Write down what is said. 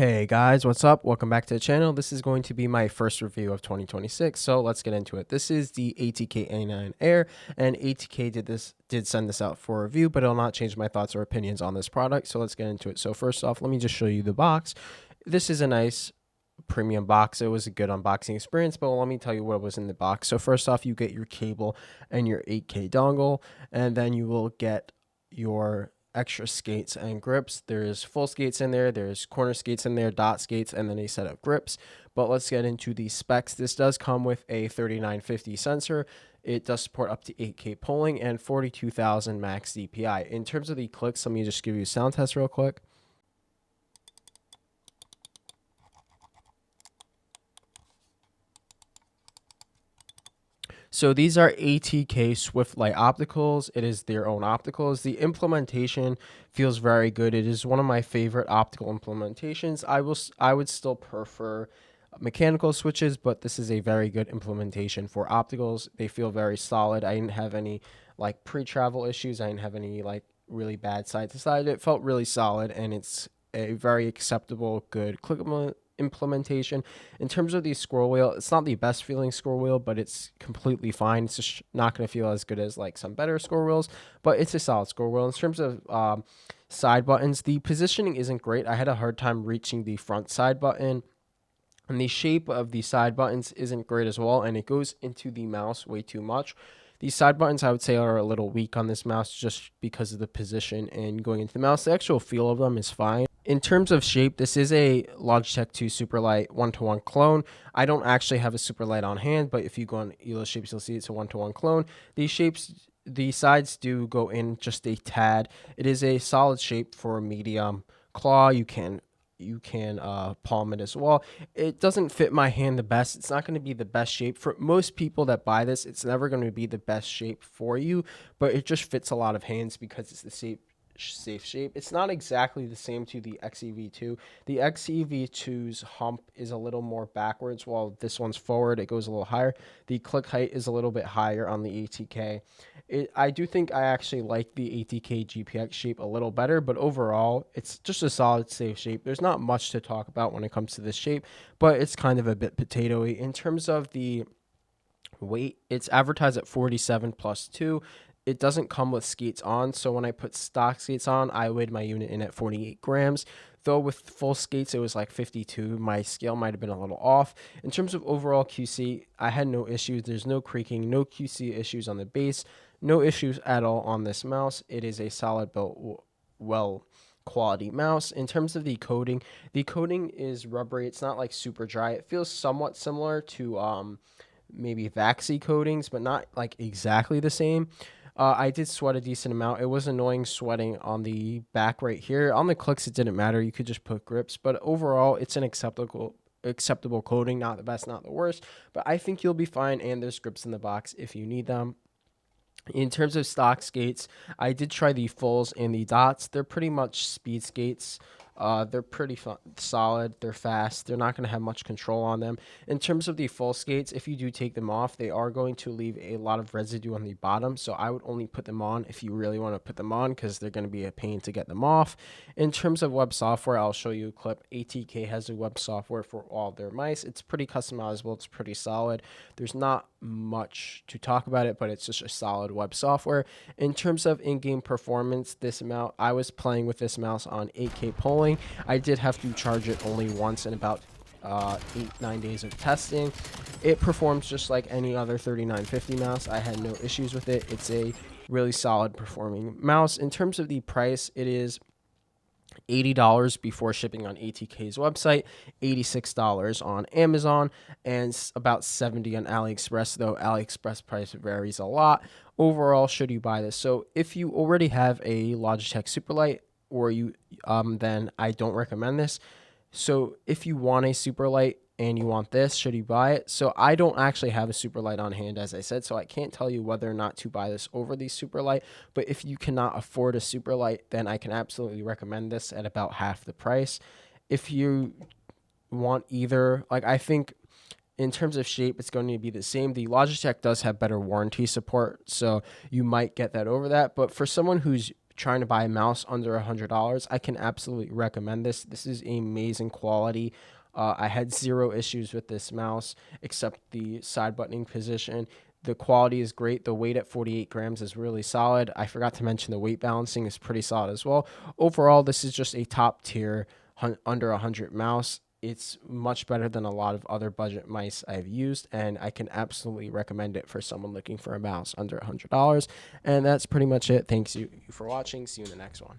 Hey guys, what's up? Welcome back to the channel. This is going to be my first review of 2026, so let's get into it. This is the ATK A9 Air, and ATK did send this out for review, but it'll not change my thoughts or opinions on this product, so let's get into it. So first off, let me just show you the box. This is a nice premium box. It was a good unboxing experience, but let me tell you what was in the box. So first off, you get your cable and your 8K dongle, and then you will get your extra skates and grips. There's full skates in there, there's corner skates in there, dot skates, and then a set of grips. But let's get into the specs. This does come with a 3950 sensor. It does support up to 8K polling and 42,000 max DPI. In terms of the clicks, let me just give you a sound test real quick. So these are ATK Swiftlight opticals. It is their own opticals. The implementation feels very good. It is one of my favorite optical implementations. I would still prefer mechanical switches, but this is a very good implementation for opticals. They feel very solid. I didn't have any like pre-travel issues. I didn't have any like really bad side to side. It felt really solid, and it's a very acceptable, good click implementation. In terms of the scroll wheel, it's not the best feeling scroll wheel, but it's completely fine. It's just not going to feel as good as like some better scroll wheels, but it's a solid scroll wheel. In terms of side buttons, the positioning isn't great. I had a hard time reaching the front side button, and the shape of the side buttons isn't great as well, and it goes into the mouse way too much. These side buttons, I would say, are a little weak on this mouse just because of the position and going into the mouse. The actual feel of them is fine. In terms of shape, this is a Logitech 2 Superlight 1-to-1 clone. I don't actually have a Superlight on hand, but if you go on Elo Shapes, you'll see it's a 1-to-1 clone. These shapes, the sides do go in just a tad. It is a solid shape for a medium claw. You can palm it as well. It doesn't fit my hand the best. It's not going to be the best shape for most people that buy this. It's never going to be the best shape for you, but it just fits a lot of hands because it's the safe shape. It's not exactly the same to the XE V2. The XE V2's hump is a little more backwards, while this one's forward. It goes a little higher. The click height is a little bit higher on the ATK. I do think I actually like the ATK GPX shape a little better, but overall, it's just a solid, safe shape. There's not much to talk about when it comes to this shape, but it's kind of a bit potatoey. In terms of the weight, it's advertised at 47 plus 2. It doesn't come with skates on, so when I put stock skates on, I weighed my unit in at 48 grams. Though with full skates, it was like 52. My scale might have been a little off. In terms of overall QC, I had no issues. There's no creaking, no QC issues on the base, no issues at all on this mouse. It is a solid built, well quality mouse. In terms of the coating is rubbery. It's not like super dry. It feels somewhat similar to maybe Vaxee coatings, but not like exactly the same. I did sweat a decent amount. It was annoying sweating on the back right here. On the clicks, it didn't matter. You could just put grips, but overall, it's an acceptable coating. Not the best, not the worst, but I think you'll be fine, and there's grips in the box if you need them. In terms of stock skates, I did try the fulls and the dots. They're pretty much speed skates. They're pretty solid. They're fast. They're not going to have much control on them. In terms of the full skates, if you do take them off, they are going to leave a lot of residue on the bottom. So I would only put them on if you really want to put them on, because they're going to be a pain to get them off. In terms of web software, I'll show you a clip. ATK has a web software for all their mice. It's pretty customizable. It's pretty solid. There's not much to talk about it, but it's just a solid web software. In terms of in-game performance, I was playing with this mouse on 8K polling. I did have to charge it only once in about 8-9 days of testing. It performs just like any other 3950 mouse. I had no issues with it. It's a really solid performing mouse. In terms of the price, it is $80 before shipping on ATK's website, $86 on Amazon, and about $70 on AliExpress, though AliExpress price varies a lot. Overall, should you buy this? So if you already have a Logitech Superlight, or then I don't recommend this. So if you want a Superlight and you want this, should you buy it? So I don't actually have a Superlight on hand, as I said, so I can't tell you whether or not to buy this over the Superlight. But if you cannot afford a Superlight, then I can absolutely recommend this at about half the price. If you want either, like, I think in terms of shape, it's going to be the same. The Logitech does have better warranty support, so you might get that over that. But for someone who's trying to buy a mouse under $100, I can absolutely recommend this. This is amazing quality. I had zero issues with this mouse except the side buttoning position. The quality is great. The weight at 48 grams is really solid. I forgot to mention the weight balancing is pretty solid as well. Overall, this is just a top tier under 100 mouse. It's much better than a lot of other budget mice I've used, and I can absolutely recommend it for someone looking for a mouse under $100. And that's pretty much it. Thanks you for watching. See you in the next one.